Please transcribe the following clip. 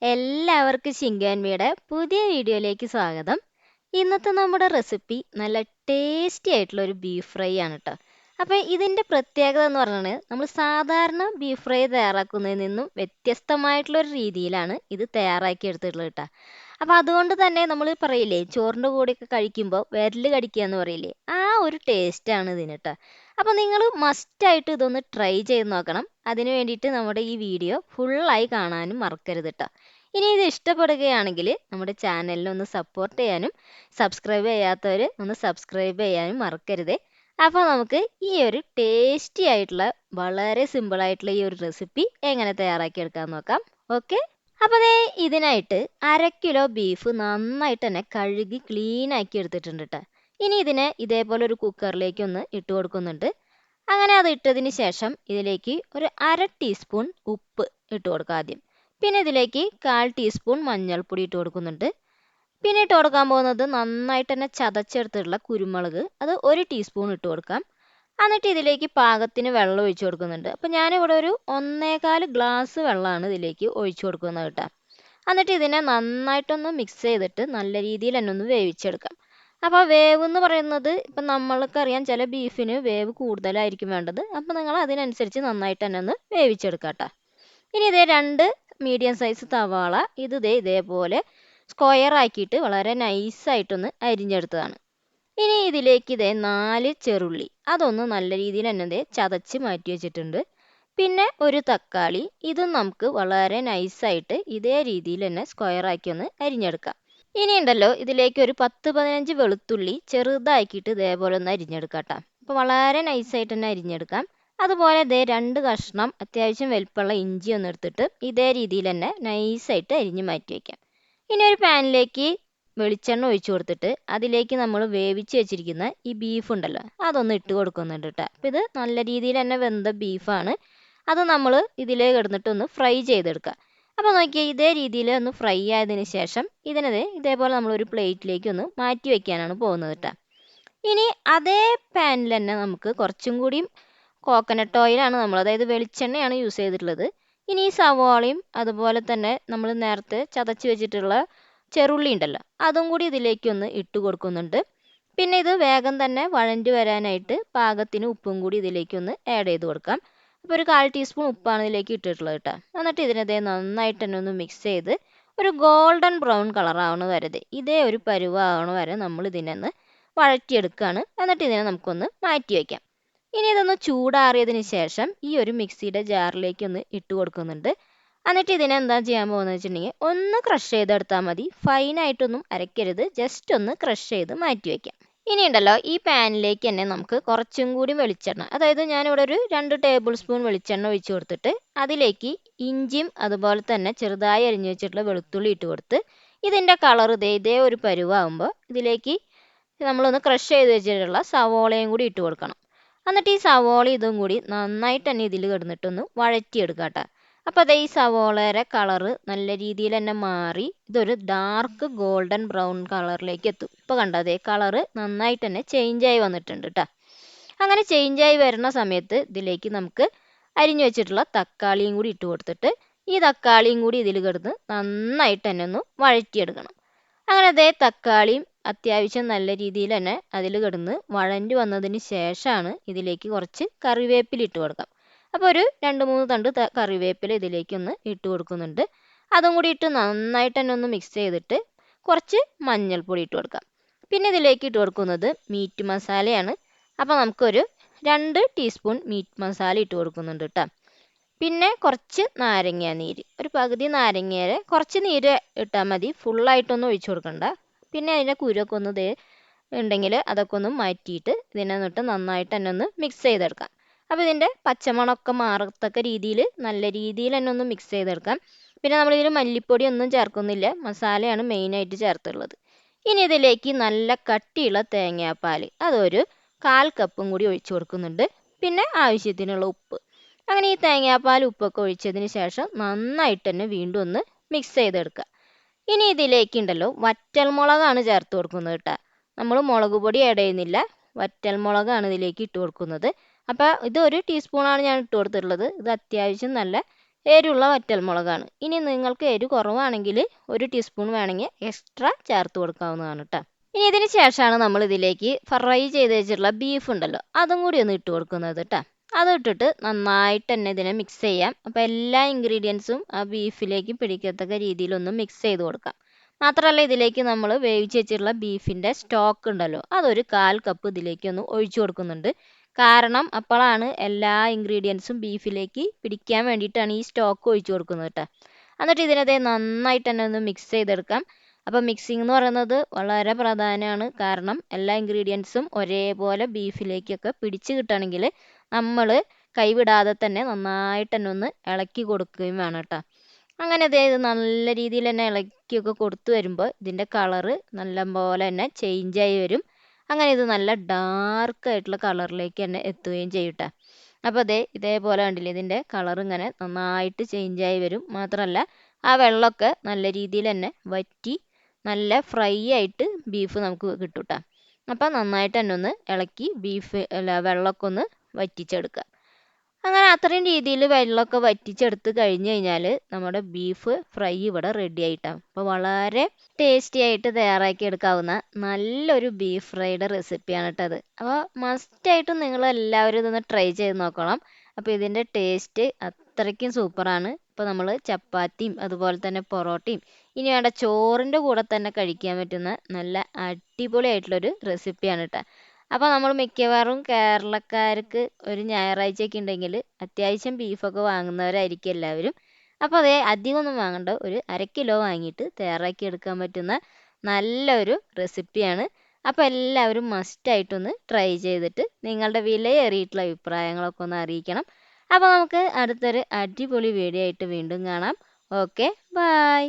എല്ലാവർക്കും ശിങ്കാൻവിയുടെ പുതിയ വീഡിയോയിലേക്ക് സ്വാഗതം. ഇന്നത്തെ നമ്മുടെ റെസിപ്പി നല്ല ടേസ്റ്റി ആയിട്ടുള്ള ഒരു ബീഫ് ഫ്രൈ ആണ് കേട്ടോ. അപ്പോൾ ഇതിൻ്റെ പ്രത്യേകത എന്ന് പറഞ്ഞാൽ നമ്മൾ സാധാരണ ബീഫ് ഫ്രൈ തയ്യാറാക്കുന്നതിൽ നിന്നും വ്യത്യസ്തമായിട്ടുള്ള ഒരു രീതിയിലാണ് ഇത് തയ്യാറാക്കി എടുത്തിട്ടുള്ളത് കേട്ടോ. അപ്പോൾ അതുകൊണ്ട് തന്നെ നമ്മൾ പറയില്ലേ ചോറിൻ്റെ കൂടെയൊക്കെ കഴിക്കുമ്പോൾ വിരൽ കടിക്കുക എന്ന് പറയില്ലേ, ആ ഒരു ടേസ്റ്റാണ് ഇതിന് കേട്ടോ. അപ്പോൾ നിങ്ങൾ മസ്റ്റായിട്ട് ഇതൊന്ന് ട്രൈ ചെയ്ത് നോക്കണം. അതിന് വേണ്ടിയിട്ട് നമ്മുടെ ഈ വീഡിയോ ഫുള്ളായി കാണാനും മറക്കരുത് കേട്ടോ. ഇനി ഇത് ഇഷ്ടപ്പെടുകയാണെങ്കിൽ നമ്മുടെ ചാനലിനെ ഒന്ന് സപ്പോർട്ട് ചെയ്യാനും സബ്സ്ക്രൈബ് ചെയ്യാത്തവർ ഒന്ന് സബ്സ്ക്രൈബ് ചെയ്യാനും മറക്കരുത്. അപ്പോൾ നമുക്ക് ഈ ഒരു ടേസ്റ്റി ആയിട്ടുള്ള വളരെ സിമ്പിൾ ആയിട്ടുള്ള ഈ ഒരു റെസിപ്പി എങ്ങനെ തയ്യാറാക്കിയെടുക്കാൻ നോക്കാം. ഓക്കെ, അപ്പോൾ ദേ ഇതിനായിട്ട് 1/2 കിലോ ബീഫ് നന്നായിട്ട് തന്നെ കഴുകി ക്ലീൻ ആക്കി എടുത്തിട്ടുണ്ട് കേട്ടോ. ഇനി ഇതിനെ ഇതേപോലെ ഒരു കുക്കറിലേക്ക് ഒന്ന് ഇട്ട് കൊടുക്കുന്നുണ്ട്. അങ്ങനെ അത് ഇട്ടതിന് ശേഷം ഇതിലേക്ക് ഒരു 1/2 ടീസ്പൂൺ ഉപ്പ് ഇട്ട് കൊടുക്കുക ആദ്യം. പിന്നെ ഇതിലേക്ക് 1/4 ടീസ്പൂൺ മഞ്ഞൾപ്പൊടി ഇട്ട് കൊടുക്കുന്നുണ്ട്. പിന്നെ ഇട്ട് കൊടുക്കാൻ പോകുന്നത് നന്നായിട്ട് തന്നെ ചതച്ചെടുത്തിട്ടുള്ള കുരുമുളക്, അത് 1 ടീസ്പൂൺ ഇട്ട് കൊടുക്കാം. എന്നിട്ട് ഇതിലേക്ക് പാകത്തിന് വെള്ളം ഒഴിച്ചു കൊടുക്കുന്നുണ്ട്. അപ്പം ഞാനിവിടെ ഒരു 1.25 ഗ്ലാസ് വെള്ളമാണ് ഇതിലേക്ക് ഒഴിച്ചു കൊടുക്കുന്നത് കേട്ടോ. എന്നിട്ട് ഇതിനെ നന്നായിട്ടൊന്ന് മിക്സ് ചെയ്തിട്ട് നല്ല രീതിയിൽ തന്നെ ഒന്ന് വേവിച്ചെടുക്കാം. അപ്പോൾ വേവ് എന്ന് പറയുന്നത് ഇപ്പം നമ്മൾക്കറിയാം ചില ബീഫിന് വേവ് കൂടുതലായിരിക്കും വേണ്ടത്. അപ്പം നിങ്ങൾ അതിനനുസരിച്ച് നന്നായിട്ട് തന്നെ ഒന്ന് വേവിച്ചെടുക്കാം കേട്ടോ. ഇനി ഇതേ 2 മീഡിയം സൈസ് സവാള ഇതേപോലെ സ്ക്വയർ ആക്കിയിട്ട് വളരെ നൈസായിട്ടൊന്ന് അരിഞ്ഞെടുത്തതാണ്. ഇനി ഇതിലേക്ക് 4 ചെറുള്ളി അതൊന്ന് നല്ല രീതിയിൽ തന്നെ ചതച്ച് മാറ്റി വെച്ചിട്ടുണ്ട്. പിന്നെ ഒരു തക്കാളി, ഇതും നമുക്ക് വളരെ നൈസായിട്ട് ഇതേ രീതിയിൽ തന്നെ സ്ക്വയർ ആക്കി ഒന്ന് അരിഞ്ഞെടുക്കാം. ഇനി ഉണ്ടല്ലോ ഇതിലേക്ക് ഒരു 10-15 വെളുത്തുള്ളി ചെറുതാക്കിയിട്ട് ഇതേപോലെ ഒന്ന് അരിഞ്ഞെടുക്കാം കേട്ടോ. അപ്പോൾ വളരെ നൈസായിട്ട് തന്നെ അരിഞ്ഞെടുക്കാം. അതുപോലെ 2 കഷ്ണം അത്യാവശ്യം വലിപ്പമുള്ള ഇഞ്ചി ഒന്ന് എടുത്തിട്ട് ഇതേ രീതിയിൽ തന്നെ നൈസായിട്ട് അരിഞ്ഞ് മാറ്റി വയ്ക്കാം. ഇനി ഒരു പാനിലേക്ക് വെളിച്ചെണ്ണ ഒഴിച്ചു കൊടുത്തിട്ട് അതിലേക്ക് നമ്മൾ വേവിച്ച് വെച്ചിരിക്കുന്ന ഈ ബീഫ് ഉണ്ടല്ലോ അതൊന്ന് ഇട്ട് കൊടുക്കുന്നുണ്ട് കേട്ടോ. അപ്പോൾ ഇത് നല്ല രീതിയിൽ തന്നെ വെന്ത ബീഫാണ്. അത് നമ്മൾ ഇതിലേക്ക് ഇടുന്നിട്ട് ഒന്ന് ഫ്രൈ ചെയ്തെടുക്കുക. അപ്പോൾ നോക്കിയാൽ ഇതേ രീതിയിൽ ഒന്ന് ഫ്രൈ ആയതിനു ശേഷം ഇതേപോലെ നമ്മളൊരു പ്ലേറ്റിലേക്ക് ഒന്ന് മാറ്റി വയ്ക്കാനാണ് പോകുന്നത് കേട്ടോ. ഇനി അതേ പാനിൽ തന്നെ നമുക്ക് കുറച്ചും കൂടി കോക്കനട്ട് ഓയിലാണ് നമ്മൾ, അതായത് വെളിച്ചെണ്ണയാണ് യൂസ് ചെയ്തിട്ടുള്ളത്. ഇനി ഈ സവാളയും അതുപോലെ തന്നെ നമ്മൾ നേരത്തെ ചതച്ച് വെച്ചിട്ടുള്ള ചെറുള്ളി ഉണ്ടല്ലോ അതും കൂടി ഇതിലേക്ക് ഒന്ന് ഇട്ട് കൊടുക്കുന്നുണ്ട്. പിന്നെ ഇത് വേഗം തന്നെ വഴണ്ടി വരാനായിട്ട് പാകത്തിന് ഉപ്പും കൂടി ഇതിലേക്ക് ഒന്ന് ആഡ് ചെയ്ത് കൊടുക്കാം. അപ്പോൾ ഒരു 1/4 ടീസ്പൂൺ ഉപ്പാണ് ഇതിലേക്ക് ഇട്ടിട്ടുള്ളത് കേട്ടോ. എന്നിട്ട് ഇതിനെ നന്നായിട്ട് തന്നെ ഒന്ന് മിക്സ് ചെയ്ത് ഒരു ഗോൾഡൻ ബ്രൗൺ കളർ ആവണ വരെ ഇതേ ഒരു പരുവാവണ വരെ നമ്മൾ ഇതിനൊന്ന് വഴറ്റിയെടുക്കുകയാണ്. എന്നിട്ട് ഇതിനെ നമുക്കൊന്ന് മാറ്റി വയ്ക്കാം. ഇനി ഇതൊന്ന് ചൂടാറിയതിന് ശേഷം ഈ ഒരു മിക്സിയുടെ ജാറിലേക്ക് ഒന്ന് ഇട്ട് കൊടുക്കുന്നുണ്ട്. എന്നിട്ട് ഇതിനെന്താ ചെയ്യാൻ പോകുന്നത് വെച്ചിട്ടുണ്ടെങ്കിൽ ഒന്ന് ക്രഷ് ചെയ്തെടുത്താൽ മതി. ഫൈനായിട്ടൊന്നും അരയ്ക്കരുത്, ജസ്റ്റ് ഒന്ന് ക്രഷ് ചെയ്ത് മാറ്റി വയ്ക്കാം. ഇനി ഉണ്ടല്ലോ ഈ പാനിലേക്ക് തന്നെ നമുക്ക് കുറച്ചും കൂടി വെളിച്ചെണ്ണ, അതായത് ഞാനിവിടെ ഒരു 2 ടേബിൾ സ്പൂൺ വെളിച്ചെണ്ണ ഒഴിച്ച് കൊടുത്തിട്ട് അതിലേക്ക് ഇഞ്ചിയും അതുപോലെ തന്നെ ചെറുതായി അരിഞ്ഞു വെച്ചിട്ടുള്ള വെളുത്തുള്ളി ഇട്ട് കൊടുത്ത് ഇതിൻ്റെ കളർ ഇതേ ഒരു പരുവാകുമ്പോൾ ഇതിലേക്ക് നമ്മളൊന്ന് ക്രഷ് ചെയ്ത് വെച്ചിട്ടുള്ള സവോളയും കൂടി ഇട്ട് കൊടുക്കണം. എന്നിട്ട് ഈ സവോള ഇതും കൂടി നന്നായിട്ട് തന്നെ ഇതിൽ കിടന്നിട്ടൊന്ന് വഴറ്റിയെടുക്കുക കേട്ടോ. അപ്പോൾ ഈ സവോളയുടെ കളറ് നല്ല രീതിയിൽ തന്നെ മാറി ഇതൊരു ഡാർക്ക് ഗോൾഡൻ ബ്രൗൺ കളറിലേക്ക് എത്തും. ഇപ്പോൾ കണ്ടോ കളറ് നന്നായിട്ട് തന്നെ ചേഞ്ചായി വന്നിട്ടുണ്ട് കേട്ടോ. അങ്ങനെ ചേഞ്ചായി വരുന്ന സമയത്ത് ഇതിലേക്ക് നമുക്ക് അരിഞ്ഞു വെച്ചിട്ടുള്ള തക്കാളിയും കൂടി ഇട്ട് കൊടുത്തിട്ട് ഈ തക്കാളിയും കൂടി ഇതിൽ കിടന്ന് നന്നായിട്ട് തന്നെ ഒന്ന് വഴറ്റിയെടുക്കണം. അങ്ങനെ തക്കാളിയും അത്യാവശ്യം നല്ല രീതിയിൽ തന്നെ അതിൽ കിടന്ന് വഴണ്ടി വന്നതിന് ശേഷമാണ് ഇതിലേക്ക് കുറച്ച് കറിവേപ്പില ഇട്ട് കൊടുക്കാം. അപ്പോൾ ഒരു 2-3 തണ്ട് കറിവേപ്പില ഇതിലേക്ക് ഒന്ന് ഇട്ട് കൊടുക്കുന്നുണ്ട്. അതും കൂടി ഇട്ട് നന്നായിട്ട് തന്നെ ഒന്ന് മിക്സ് ചെയ്തിട്ട് കുറച്ച് മഞ്ഞൾപ്പൊടി ഇട്ട് കൊടുക്കാം. പിന്നെ ഇതിലേക്ക് ഇട്ട് കൊടുക്കുന്നത് മീറ്റ് മസാലയാണ്. അപ്പോൾ നമുക്കൊരു 2 ടീസ്പൂൺ മീറ്റ് മസാല ഇട്ട് കൊടുക്കുന്നുണ്ട് കേട്ടോ. പിന്നെ കുറച്ച് നാരങ്ങ നീര്, ഒരു പകുതി നാരങ്ങയുടെ കുറച്ച് നീര് ഇട്ടാൽ മതി, ഫുള്ളായിട്ടൊന്നും ഒഴിച്ചു കൊടുക്കണ്ട. പിന്നെ അതിൻ്റെ കുരുവൊക്കെ ഒന്ന് ഉണ്ടെങ്കിൽ അതൊക്കെ ഒന്ന് മാറ്റിയിട്ട് ഇതിനകത്ത് നന്നായിട്ട് തന്നെ ഒന്ന് മിക്സ് ചെയ്തെടുക്കാം. അപ്പോൾ ഇതിൻ്റെ പച്ചമണമൊക്കെ മാറത്തക്ക രീതിയിൽ നല്ല രീതിയിൽ തന്നെ ഒന്ന് മിക്സ് ചെയ്തെടുക്കാം. പിന്നെ നമ്മളിതിൽ മല്ലിപ്പൊടി ഒന്നും ചേർക്കുന്നില്ല, മസാലയാണ് മെയിനായിട്ട് ചേർത്തുള്ളത്. ഇനി ഇതിലേക്ക് നല്ല കട്ടിയുള്ള തേങ്ങാപ്പാൽ അതൊരു 1/4 കപ്പും കൂടി ഒഴിച്ചു കൊടുക്കുന്നുണ്ട്. പിന്നെ ആവശ്യത്തിനുള്ള ഉപ്പ്. അങ്ങനെ ഈ തേങ്ങാപ്പാൽ ഉപ്പൊക്കെ ഒഴിച്ചതിന് ശേഷം നന്നായിട്ട് തന്നെ വീണ്ടും ഒന്ന് മിക്സ് ചെയ്തെടുക്കുക. ഇനി ഇതിലേക്ക് ഉണ്ടല്ലോ വറ്റൽമുളകാണ് ചേർത്ത് കൊടുക്കുന്നത് കേട്ടോ. നമ്മൾ മുളക് പൊടി ആഡ് ചെയ്യുന്നില്ല, വറ്റൽമുളകാണ് ഇതിലേക്ക് ഇട്ട് കൊടുക്കുന്നത്. അപ്പോൾ ഇത് 1 ടീസ്പൂണാണ് ഞാൻ ഇട്ട് കൊടുത്തിട്ടുള്ളത്. ഇത് അത്യാവശ്യം നല്ല എരിവുള്ള വറ്റൽമുളകാണ്. ഇനി നിങ്ങൾക്ക് എരിവ് കുറവാണെങ്കിൽ 1 ടീസ്പൂൺ വേണമെങ്കിൽ എക്സ്ട്രാ ചേർത്ത് കൊടുക്കാവുന്നതാണ് കേട്ടോ. ഇനി ഇതിന് ശേഷമാണ് നമ്മൾ ഇതിലേക്ക് ഫ്രൈ ചെയ്ത് വെച്ചിട്ടുള്ള ബീഫ് ഉണ്ടല്ലോ അതും കൂടി ഒന്ന് ഇട്ട് കൊടുക്കുന്നത് കേട്ടോ. അത് ഇട്ടിട്ട് നന്നായിട്ട് തന്നെ ഇതിനെ മിക്സ് ചെയ്യാം. അപ്പോൾ എല്ലാ ഇൻഗ്രീഡിയൻസും ആ ബീഫിലേക്ക് പിടിക്കത്തക്ക രീതിയിലൊന്ന് മിക്സ് ചെയ്ത് കൊടുക്കാം. മാത്രമല്ല ഇതിലേക്ക് നമ്മൾ വേവിച്ച് വെച്ചിട്ടുള്ള ബീഫിൻ്റെ സ്റ്റോക്ക് ഉണ്ടല്ലോ അതൊരു 1/4 കപ്പ് ഇതിലേക്ക് ഒന്ന് ഒഴിച്ചു കൊടുക്കുന്നുണ്ട്. കാരണം അപ്പോഴാണ് എല്ലാ ഇൻഗ്രീഡിയൻസും ബീഫിലേക്ക് പിടിക്കാൻ വേണ്ടിയിട്ടാണ് ഈ സ്റ്റോക്ക് ഒഴിച്ചു കൊടുക്കുന്നത് കേട്ടോ. എന്നിട്ട് ഇതിനകത്ത് നന്നായിട്ട് തന്നെ ഒന്ന് മിക്സ് ചെയ്തെടുക്കാം. അപ്പോൾ മിക്സിംഗ് എന്ന് പറയുന്നത് വളരെ പ്രധാനമാണ്. കാരണം എല്ലാ ഇൻഗ്രീഡിയൻസും ഒരേപോലെ ബീഫിലേക്കൊക്കെ പിടിച്ച് കിട്ടണമെങ്കിൽ നമ്മൾ കൈവിടാതെ തന്നെ നന്നായിട്ട് തന്നെ ഒന്ന് ഇളക്കി കൊടുക്കുകയും വേണം കേട്ടോ. അങ്ങനെ ഇത് നല്ല രീതിയിൽ തന്നെ ഇളക്കിയൊക്കെ കൊടുത്തു വരുമ്പോൾ ഇതിൻ്റെ കളറ് നല്ലപോലെ തന്നെ ചേഞ്ചായി വരും. അങ്ങനെ ഇത് നല്ല ഡാർക്കായിട്ടുള്ള കളറിലേക്ക് തന്നെ എത്തുകയും ചെയ്യും കേട്ടോ. അപ്പോൾ ഇതേപോലെ കണ്ടില്ലേ ഇതിൻ്റെ കളർ ഇങ്ങനെ നന്നായിട്ട് ചേഞ്ചായി വരും. മാത്രമല്ല ആ വെള്ളമൊക്കെ നല്ല രീതിയിൽ തന്നെ വറ്റി നല്ല ഫ്രൈ ആയിട്ട് ബീഫ് നമുക്ക് കിട്ടും കേട്ടോ. അപ്പോൾ നന്നായിട്ട് തന്നെ ഒന്ന് ഇളക്കി വെള്ളമൊക്കെ ഒന്ന് വറ്റിച്ചെടുക്കുക. അങ്ങനെ അത്രയും രീതിയിൽ വെള്ളമൊക്കെ വറ്റിച്ചെടുത്ത് കഴിഞ്ഞ് കഴിഞ്ഞാൽ നമ്മുടെ ബീഫ് ഫ്രൈ ഇവിടെ റെഡി ആയിട്ടാണ്. അപ്പോൾ വളരെ ടേസ്റ്റി ആയിട്ട് തയ്യാറാക്കി എടുക്കാവുന്ന നല്ലൊരു ബീഫ് ഫ്രൈയുടെ റെസിപ്പിയാണ് കേട്ടോ അത്. അപ്പോൾ മസ്റ്റായിട്ടും നിങ്ങൾ എല്ലാവരും ഇതൊന്ന് ട്രൈ ചെയ്ത് നോക്കണം. അപ്പോൾ ഇതിൻ്റെ ടേസ്റ്റ് അത്രയ്ക്കും സൂപ്പറാണ്. ഇപ്പോൾ നമ്മൾ ചപ്പാത്തിയും അതുപോലെ തന്നെ പൊറോട്ടയും ഇനി വേണ്ട ചോറിൻ്റെ കൂടെ തന്നെ കഴിക്കാൻ പറ്റുന്ന നല്ല അടിപൊളിയായിട്ടുള്ളൊരു റെസിപ്പിയാണ് കേട്ടോ. അപ്പോൾ നമ്മൾ മിക്കവാറും കേരളക്കാർക്ക് ഒരു ഞായറാഴ്ചയൊക്കെ ഉണ്ടെങ്കിൽ അത്യാവശ്യം ബീഫൊക്കെ വാങ്ങുന്നവരായിരിക്കും എല്ലാവരും. അപ്പോൾ അധികമൊന്നും വാങ്ങണ്ട, ഒരു 1/2 കിലോ വാങ്ങിയിട്ട് തയ്യാറാക്കി എടുക്കാൻ പറ്റുന്ന നല്ലൊരു റെസിപ്പിയാണ്. അപ്പോൾ എല്ലാവരും മസ്റ്റായിട്ടൊന്ന് ട്രൈ ചെയ്തിട്ട് നിങ്ങളുടെ വിലയേറിയിട്ടുള്ള അഭിപ്രായങ്ങളൊക്കെ ഒന്ന് അറിയിക്കണം. അപ്പോൾ നമുക്ക് അടുത്തൊരു അടിപൊളി വീഡിയോ ആയിട്ട് വീണ്ടും കാണാം. Okay, by.